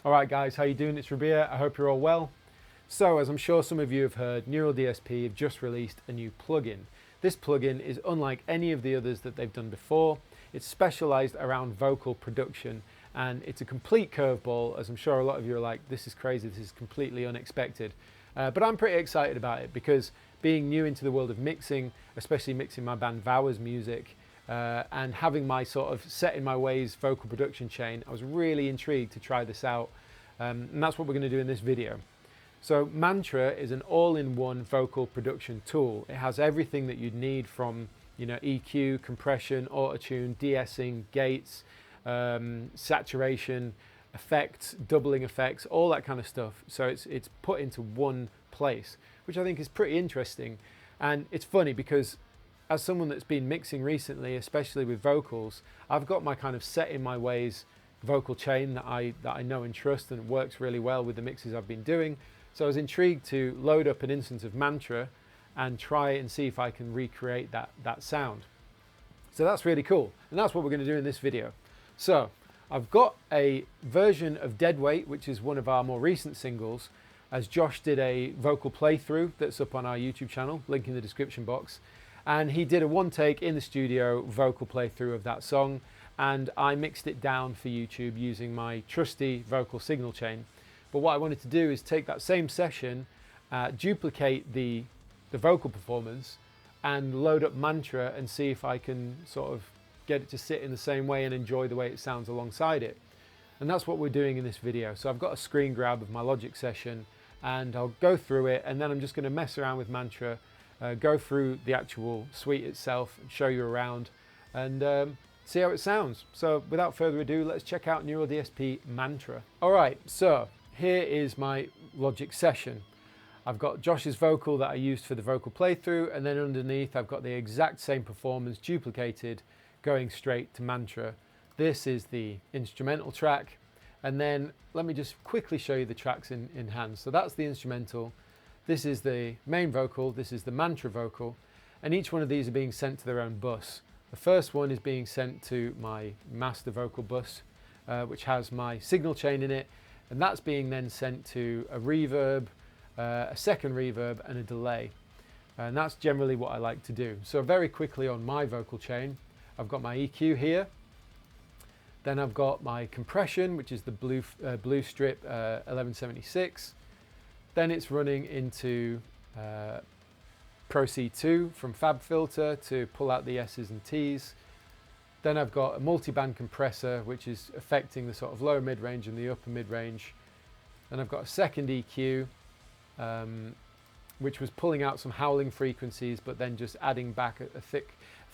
Alright guys, how you doing? It's Rabea. I hope you're all well. So, as I'm sure some of you have heard, Neural DSP have just released a new plugin. This plugin is unlike any of the others that they've done before. It's specialized around vocal production, and it's a complete curveball, as I'm sure a lot of you are like, this is crazy, this is completely unexpected. But I'm pretty excited about it because being new into the world of mixing, especially mixing my band VOWER's music, and having my sort of set in my ways vocal production chain, I was really intrigued to try this out, and that's what we're going to do in this video. So Mantra is an all-in-one vocal production tool. It has everything that you'd need from, EQ, compression, Autotune, de-essing, gates, saturation, effects, doubling effects, all that kind of stuff. So it's put into one place, which I think is pretty interesting. And it's funny because as someone that's been mixing recently, especially with vocals, I've got my kind of set in my ways vocal chain that I know and trust, and it works really well with the mixes I've been doing. So I was intrigued to load up an instance of Mantra and try and see if I can recreate that sound. So that's really cool, and that's what we're going to do in this video. So I've got a version of Deadweight, which is one of our more recent singles, as Josh did a vocal playthrough that's up on our YouTube channel, link in the description box. And he did a one take in the studio vocal playthrough of that song, and I mixed it down for YouTube using my trusty vocal signal chain. But what I wanted to do is take that same session, duplicate the vocal performance, and load up Mantra and see if I can sort of get it to sit in the same way and enjoy the way it sounds alongside it. And that's what we're doing in this video. So I've got a screen grab of my Logic session, and I'll go through it, and then I'm just going to mess around with Mantra, go through the actual suite itself, and show you around, and see how it sounds. So without further ado, let's check out Neural DSP Mantra. Alright, so here is my Logic session. I've got Josh's vocal that I used for the vocal playthrough, and then underneath I've got the exact same performance duplicated going straight to Mantra. This is the instrumental track, and then let me just quickly show you the tracks in hand. So that's the instrumental, this is the main vocal, this is the Mantra vocal, and each one of these are being sent to their own bus. The first one is being sent to my master vocal bus, which has my signal chain in it, and that's being then sent to a reverb, a second reverb, and a delay. And that's generally what I like to do. So very quickly on my vocal chain, I've got my EQ here, then I've got my compression, which is the blue strip 1176, then it's running into Pro C2 from FabFilter to pull out the S's and T's. Then I've got a multi-band compressor, which is affecting the sort of lower mid-range and the upper mid-range. Then I've got a second EQ, which was pulling out some howling frequencies, but then just adding back a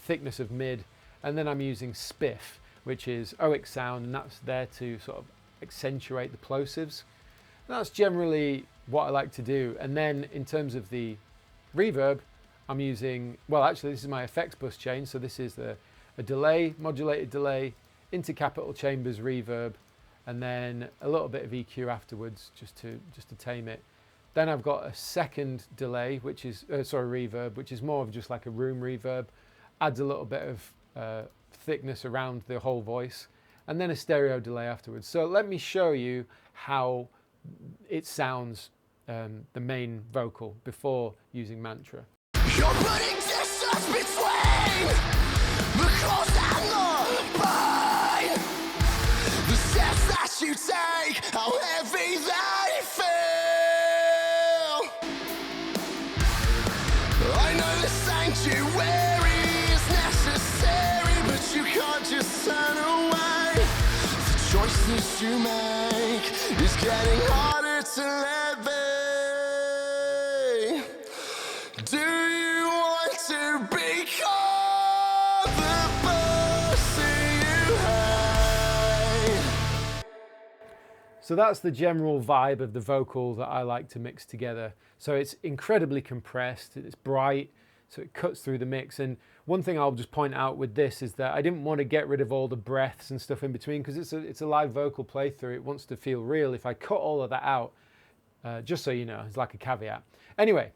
thickness of mid. And then I'm using Spiff, which is oic sound, and that's there to sort of accentuate the plosives. And that's generally what I like to do. And then in terms of the reverb, I'm using, well, actually this is my effects bus chain. So this is a delay, modulated delay, into capital chambers reverb, and then a little bit of EQ afterwards just to tame it. Then I've got a second delay, which is, reverb, which is more of just like a room reverb, adds a little bit of thickness around the whole voice, and then a stereo delay afterwards. So let me show you how it sounds, the main vocal, before using Mantra. You're putting distance between the cause and the pain. The steps that you take, how heavy they feel. I know the sanctuary is necessary, but you can't just turn away. The choices you make is getting harder to let be. Do you want to become the person you hate? So that's the general vibe of the vocal that I like to mix together. So it's incredibly compressed, it's bright, so it cuts through the mix. And one thing I'll just point out with this is that I didn't want to get rid of all the breaths and stuff in between, because it's a live vocal playthrough. It wants to feel real. If I cut all of that out, just so you know, it's like a caveat. Anyway,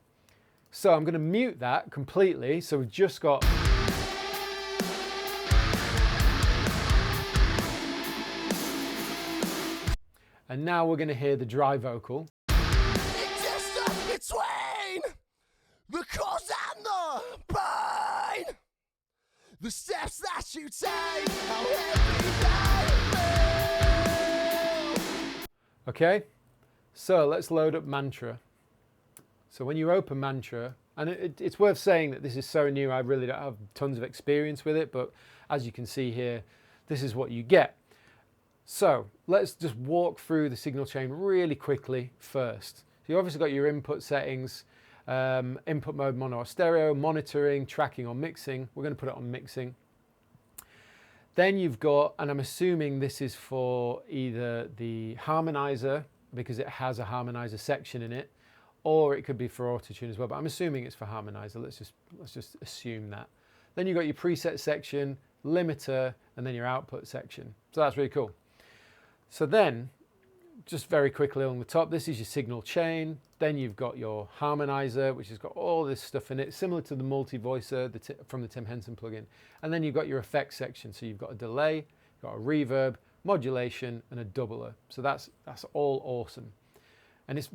so I'm going to mute that completely. So we've just got And now we're going to hear the dry vocal. Between the cause and the pain, the steps that you take, how heavy they feel. Okay, so let's load up Mantra. So when you open Mantra, and it's worth saying that this is so new, I really don't have tons of experience with it, but as you can see here, this is what you get. So let's just walk through the signal chain really quickly first. So you obviously got your input settings, input mode mono or stereo, monitoring, tracking or mixing. We're going to put it on mixing. Then you've got, and I'm assuming this is for either the harmonizer, because it has a harmonizer section in it, or it could be for Autotune as well, but I'm assuming it's for harmonizer. Let's just assume that. Then you've got your preset section, limiter, and then your output section. So that's really cool. So then, just very quickly along the top, this is your signal chain. Then you've got your harmonizer, which has got all this stuff in it, similar to the multi-voicer from the Tim Henson plugin. And then you've got your effects section. So you've got a delay, you've got a reverb, modulation, and a doubler. So that's all awesome. And it's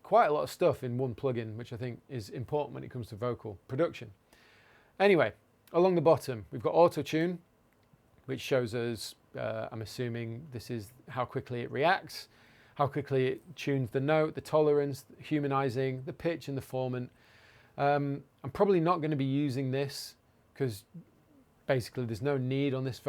quite a lot of stuff in one plugin, which I think is important when it comes to vocal production. Anyway, along the bottom, we've got Autotune, which shows us, I'm assuming this is how quickly it reacts, how quickly it tunes the note, the tolerance, humanizing, the pitch and the formant. I'm probably not going to be using this because basically there's no need on this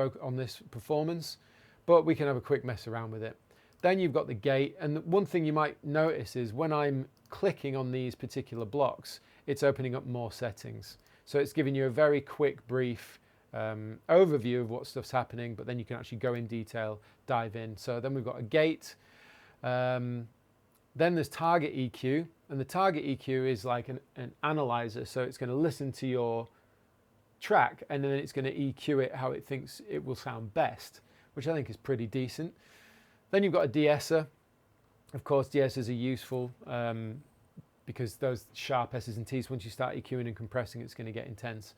performance, but we can have a quick mess around with it. Then you've got the gate, and one thing you might notice is when I'm clicking on these particular blocks, it's opening up more settings. So it's giving you a very quick, brief overview of what stuff's happening, but then you can actually go in detail, dive in. So then we've got a gate. Then there's target EQ, and the target EQ is like an analyzer. So it's going to listen to your track, and then it's going to EQ it how it thinks it will sound best, which I think is pretty decent. Then you've got a DeEsser. Of course, DeEssers are useful because those sharp S's and T's, once you start EQing and compressing, it's going to get intense.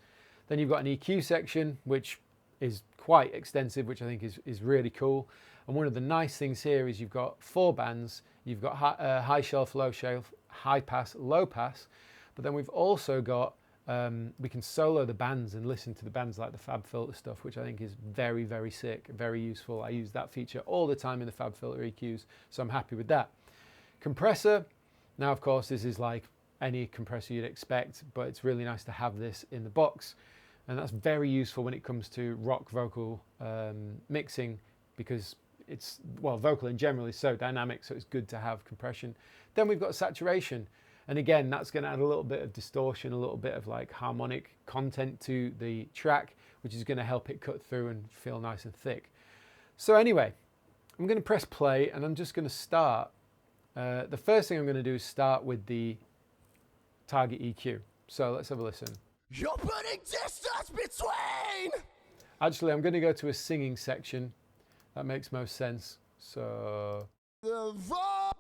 Then you've got an EQ section, which is quite extensive, which I think is really cool. And one of the nice things here is you've got 4 bands. You've got high shelf, low shelf, high pass, low pass. But then we've also got, we can solo the bands and listen to the bands like the FabFilter stuff, which I think is very, very sick, very useful. I use that feature all the time in the FabFilter EQs, so I'm happy with that. Compressor, now of course this is like any compressor you'd expect, but it's really nice to have this in the box. And that's very useful when it comes to rock vocal mixing, because it's, well, vocal in general is so dynamic, so it's good to have compression. Then we've got saturation. And again, that's going to add a little bit of distortion, a little bit of like harmonic content to the track, which is going to help it cut through and feel nice and thick. So anyway, I'm going to press play and I'm just going to start. The first thing I'm going to do is start with the target EQ. So let's have a listen. You're putting distance between. Actually, I'm going to go to a singing section. That makes most sense. So The voice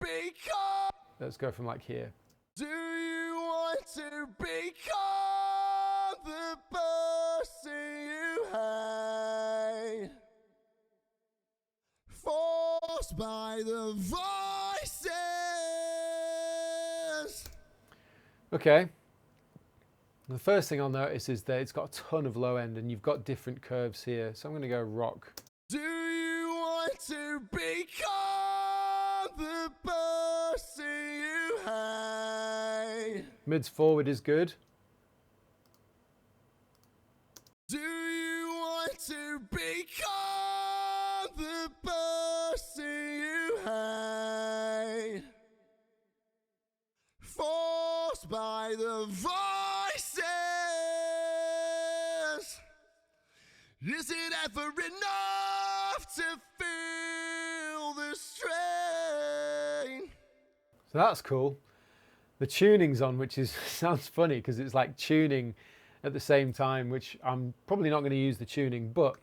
become. let's go from like here. Do you want to become the person you hate? Forced by the voices. Okay. The first thing I'll notice is that it's got a ton of low end and you've got different curves here. So I'm going to go rock. Do you want to become the person you hate? Mids forward is good. Do you want to become the person you hate? Forced by the voices. Is it ever enough to feel the strain? So that's cool. The tuning's on, which is sounds funny because it's like tuning at the same time, which I'm probably not going to use the tuning, but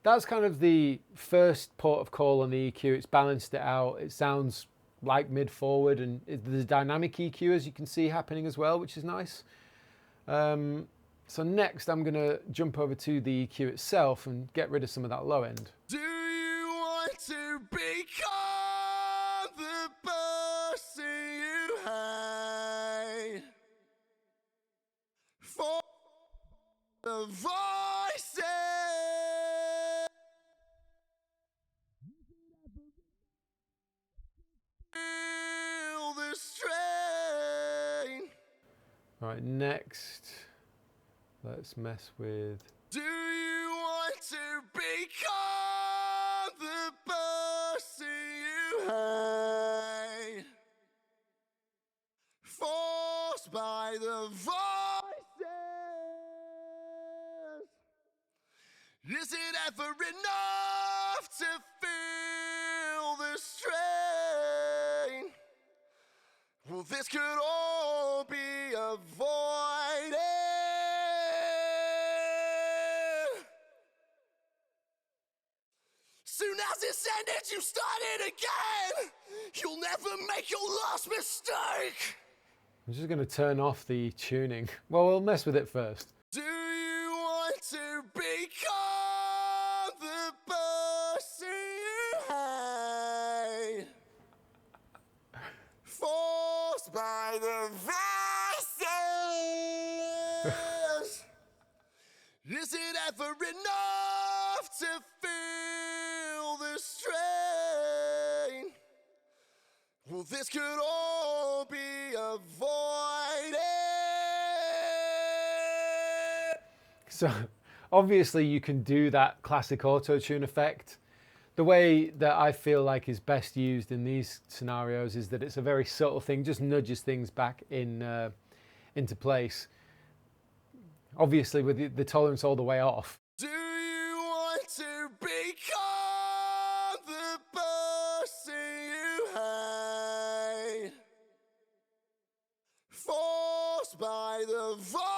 that's kind of the first port of call on the EQ. It's balanced it out. It sounds like mid forward, and there's dynamic EQ, as you can see, happening as well, which is nice. So next I'm going to jump over to the EQ itself and get rid of some of that low end. Do you want to become the voices. Feel the strain. Right, next, let's mess with. Do you want to become the person you hate? Forced by the voices. Is it ever enough to feel the strain? Well, this could all be avoided. Soon as it's ended, you start it again. You'll never make your last mistake. I'm just going to turn off the tuning. Well, we'll mess with it first. Do you want to become the person you hate? Forced by the voices. Is it ever enough to feel the strain? Well, this could all be avoided. So obviously you can do that classic auto-tune effect. The way that I feel like is best used in these scenarios is that it's a very subtle thing, just nudges things back in into place. Obviously with the tolerance all the way off. Do you want to become the person you hate? Forced by the voices.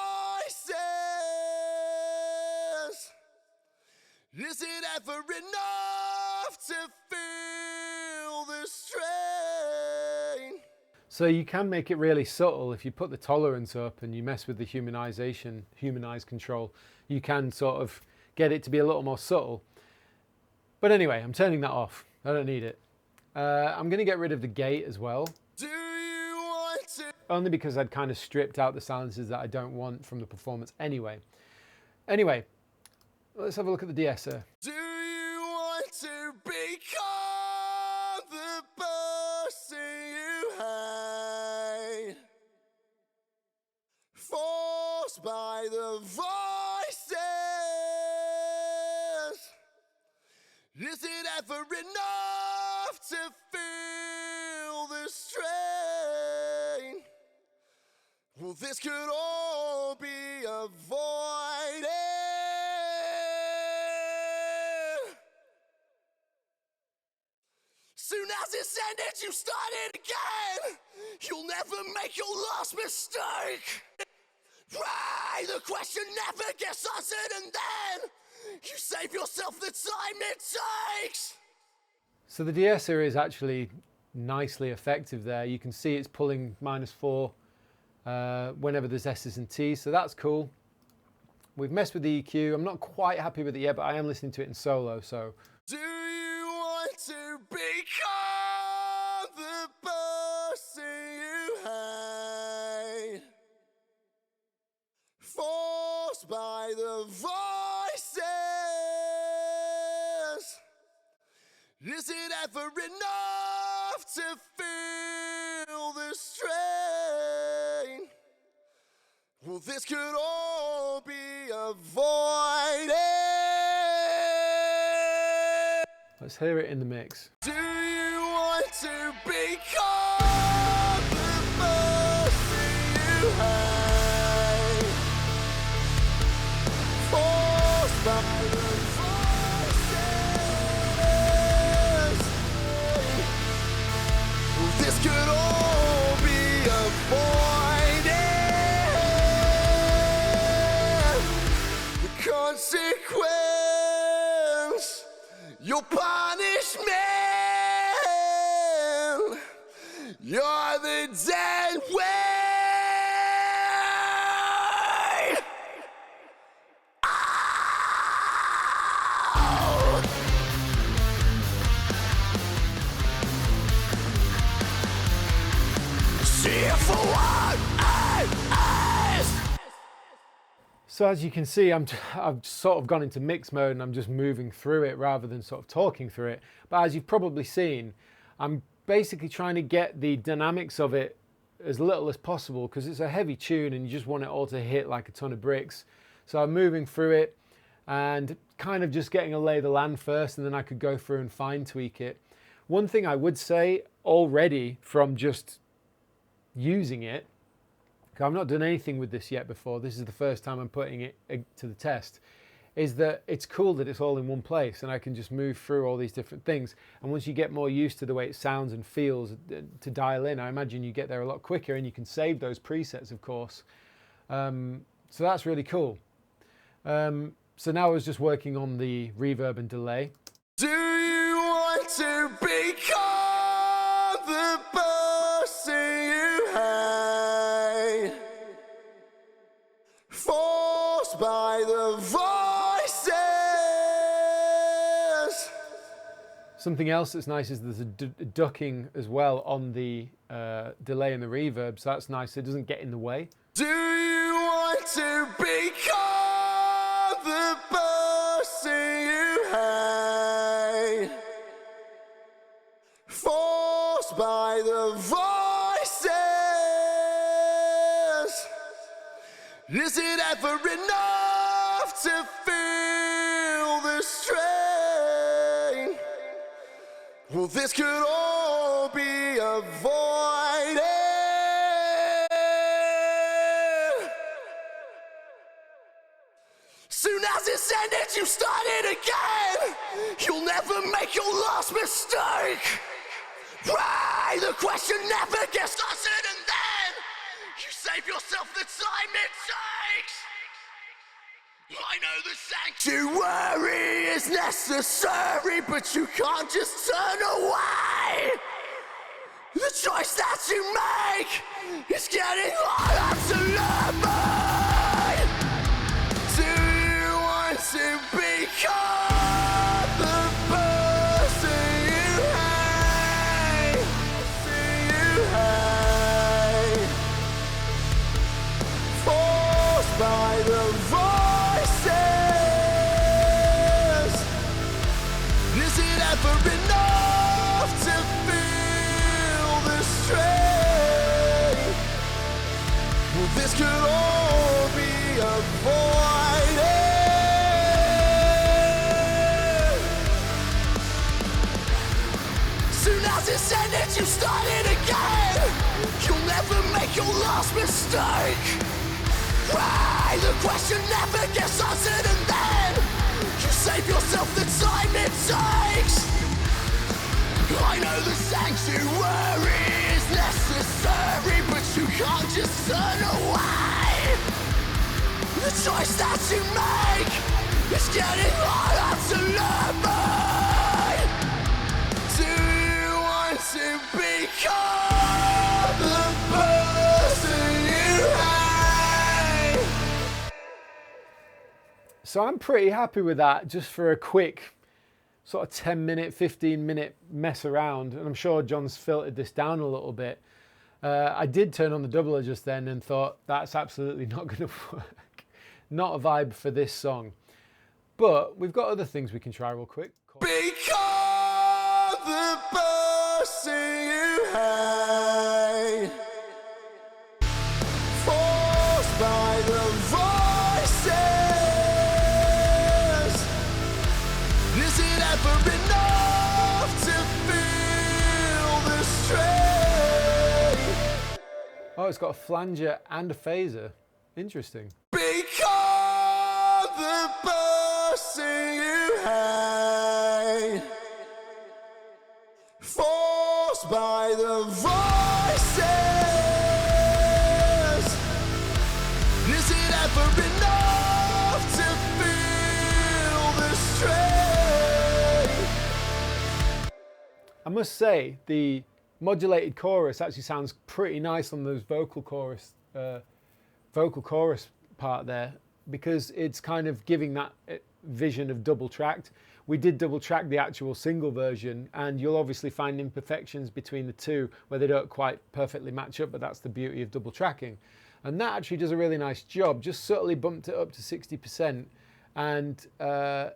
Is it ever enough to feel the strain? So you can make it really subtle if you put the tolerance up and you mess with the humanized control. You can sort of get it to be a little more subtle. But anyway, I'm turning that off. I don't need it. I'm going to get rid of the gate as well. Do you want to? Only because I'd kind of stripped out the silences that I don't want from the performance anyway. Anyway, let's have a look at the DeEsser. Do you want to become the person you hate? Forced by the voices. Is it ever enough to feel the strain? Well, this could all be avoided. Soon as it's ended, you start it again. You'll never make your last mistake. Right, the question never gets answered, and then you save yourself the time it takes. So the DeEsser is actually nicely effective there. You can see it's pulling -4 whenever there's S's and T's, so that's cool. We've messed with the EQ. I'm not quite happy with it yet, but I am listening to it in solo, so. Do you want to become the person you hate? Forced by the voices. Is it ever enough to feel the strain? Well, this could all be avoided. Let's hear it in the mix. Do you want to become the person you hate? Forced by the voices. Well, this could all be avoided. The consequence, your punishment, you're the dead weight. Ow! See it for what it is. So as you can see, I've sort of gone into mix mode and I'm just moving through it rather than sort of talking through it. But as you've probably seen, I'm basically trying to get the dynamics of it as little as possible because it's a heavy tune and you just want it all to hit like a ton of bricks. So I'm moving through it and kind of just getting a lay of the land first, and then I could go through and fine tweak it. One thing I would say already from just using it, because I've not done anything with this yet before, this is the first time I'm putting it to the test, is that it's cool that it's all in one place and I can just move through all these different things. And once you get more used to the way it sounds and feels to dial in, I imagine you get there a lot quicker, and you can save those presets, of course. So that's really cool. So now I was just working on the reverb and delay. Do you want to become the person you hate? Forced by the voices. Something else that's nice is there's a ducking as well on the delay and the reverb, so that's nice. It doesn't get in the way. Do you want to become the person you hate? Forced by the voices. Is it ever enough to feel the strain? Well, this could all be avoided. Soon as it's ended, you start it again. You'll never make your last mistake. Why? The question never gets answered, and then you save yourself the time it takes. I know the sanctuary is necessary, but you can't just turn away. The choice that you make is getting harder to live by. Do you want to become the person you hate? Forced by the voices. Is it ever enough to feel the strain? Well, this could all be avoided. Soon as it's ended, you start it again. You'll never make your last mistake. Why? The question never gets answered, and then you save yourself the time it takes. I know the sanctuary is necessary, but you can't just turn away. The choice that you make is getting harder to live by. Do you want to become the person you hate? So I'm pretty happy with that, just for a quick sort of 10-minute, 15-minute mess around. And I'm sure John's filtered this down a little bit. I did turn on the doubler just then and thought, that's absolutely not going to work. Not a vibe for this song. But we've got other things we can try real quick. Become the person you hate. Forced by the voices. Is it ever enough to feel the strain? Oh, it's got a flanger and a phaser. Interesting. Become the person you hate. Forced by the voices. Is it ever enough to feel the strain? I must say, the modulated chorus actually sounds pretty nice on those vocal chorus part there, because it's kind of giving that vision of double tracked. We did double track the actual single version, and you'll obviously find imperfections between the two where they don't quite perfectly match up, but that's the beauty of double tracking. And that actually does a really nice job, just subtly bumped it up to 60%. And yeah,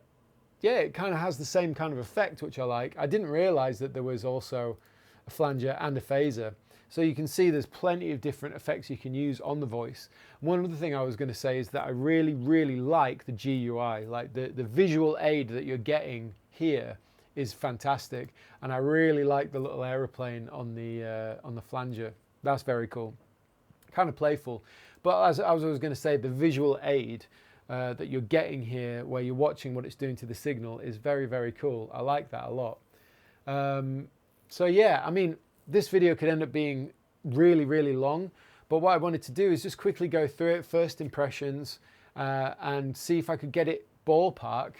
it kind of has the same kind of effect, which I like. I didn't realize that there was also a flanger and a phaser. So you can see there's plenty of different effects you can use on the voice. One other thing I was going to say is that I really, really like the GUI, like the visual aid that you're getting here is fantastic. And I really like the little aeroplane on the flanger. That's very cool. Kind of playful. But as I was going to say, the visual aid that you're getting here, where you're watching what it's doing to the signal, is very, very cool. I like that a lot. So yeah, I mean, this video could end up being really, really long, but what I wanted to do is just quickly go through it, first impressions, and see if I could get it ballpark.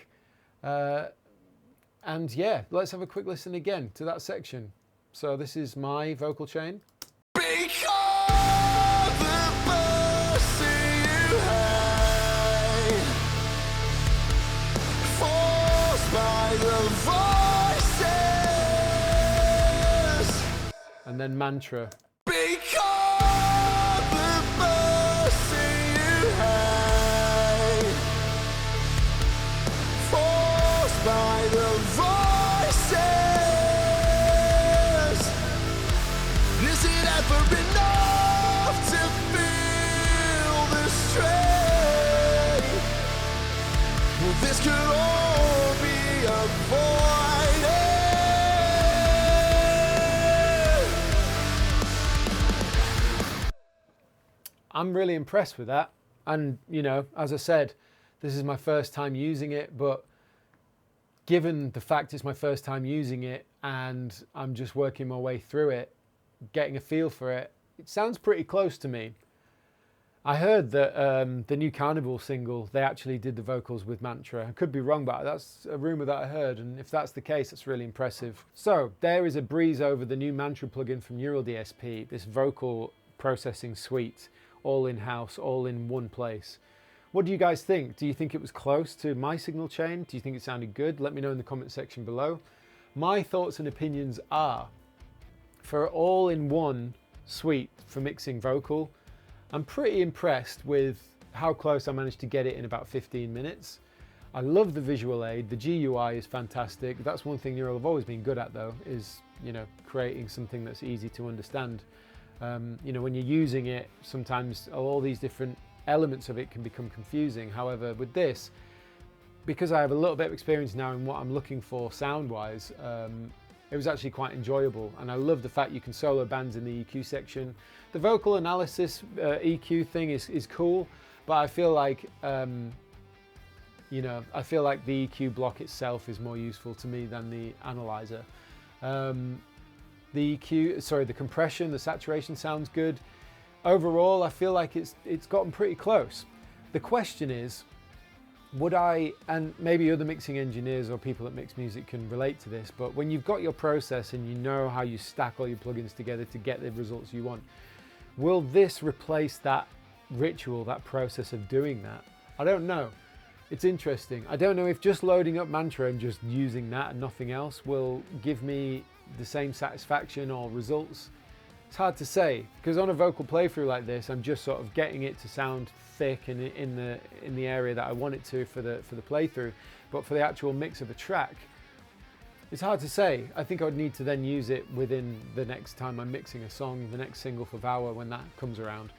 And yeah, let's have a quick listen again to that section. So this is my vocal chain. And then mantra. Because the mercy you hate, forced by the voices. Is it ever enough to feel the strain? Well, this could all be avoided. I'm really impressed with that. And, you know, as I said, this is my first time using it, but given the fact it's my first time using it and I'm just working my way through it, getting a feel for it, it sounds pretty close to me. I heard that the new Carnival single, they actually did the vocals with Mantra. I could be wrong, but that's a rumor that I heard, and if that's the case, that's really impressive. So there is a breeze over the new Mantra plugin from Neural DSP, this vocal processing suite, all in-house, all in one place. What do you guys think? Do you think it was close to my signal chain? Do you think it sounded good? Let me know in the comment section below. My thoughts and opinions are, for all-in-one suite for mixing vocal, I'm pretty impressed with how close I managed to get it in about 15 minutes. I love the visual aid. The GUI is fantastic. That's one thing Neural have always been good at, though, is, you know, creating something that's easy to understand. You know, when you're using it, sometimes all these different elements of it can become confusing. However, with this, because I have a little bit of experience now in what I'm looking for sound-wise, it was actually quite enjoyable. And I love the fact you can solo bands in the EQ section. The vocal analysis EQ thing is cool, but I feel like, you know, I feel like the EQ block itself is more useful to me than the analyzer. The EQ, sorry, the compression, the saturation sounds good. Overall, I feel like it's gotten pretty close. The question is, would I, and maybe other mixing engineers or people that mix music can relate to this, but when you've got your process and you know how you stack all your plugins together to get the results you want, will this replace that ritual, that process of doing that? I don't know. It's interesting. I don't know if just loading up Mantra and just using that and nothing else will give me the same satisfaction or results. It's hard to say, because on a vocal playthrough like this, I'm just sort of getting it to sound thick and in the area that I want it to for the playthrough. But for the actual mix of a track, it's hard to say. I think I would need to then use it within the next time I'm mixing a song, the next single for VOWER when that comes around.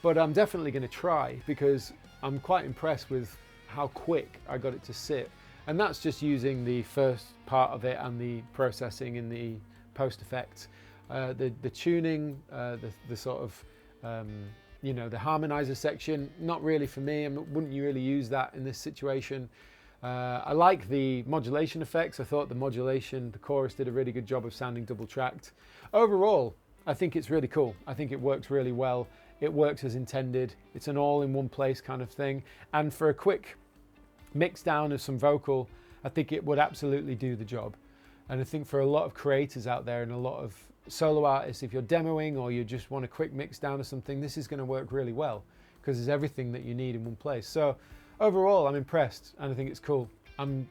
But I'm definitely going to try, because I'm quite impressed with how quick I got it to sit. And that's just using the first part of it and the processing in the post effects. The tuning, the sort of, you know, the harmonizer section, not really for me. I wouldn't really use that in this situation. I like the modulation effects. I thought the modulation, the chorus did a really good job of sounding double tracked. Overall, I think it's really cool. I think it works really well. It works as intended. It's an all in one place kind of thing. And for a quick mix down of some vocal, I think it would absolutely do the job. And I think for a lot of creators out there and a lot of solo artists, if you're demoing or you just want a quick mix down of something, this is going to work really well, because there's everything that you need in one place. So overall, I'm impressed and I think it's cool. I'm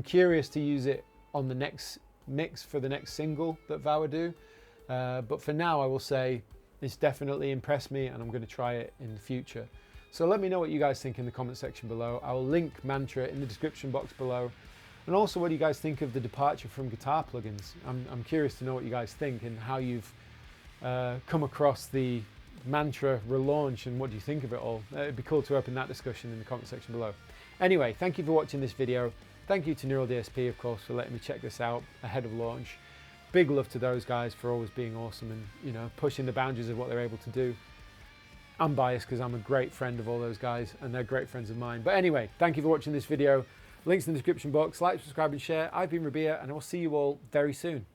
curious to use it on the next mix for the next single that VOWER do. But for now, I will say it's definitely impressed me, and I'm going to try it in the future. So let me know what you guys think in the comment section below. I'll link Mantra in the description box below. And also, what do you guys think of the departure from guitar plugins? I'm curious to know what you guys think and how you've come across the Mantra relaunch, and what do you think of it all? It'd be cool to open that discussion in the comment section below. Anyway, thank you for watching this video. Thank you to Neural DSP, of course, for letting me check this out ahead of launch. Big love to those guys for always being awesome and, you know, pushing the boundaries of what they're able to do. I'm biased because I'm a great friend of all those guys and they're great friends of mine. But anyway, thank you for watching this video. Links in the description box. Like, subscribe and share. I've been Rabea, and I'll see you all very soon.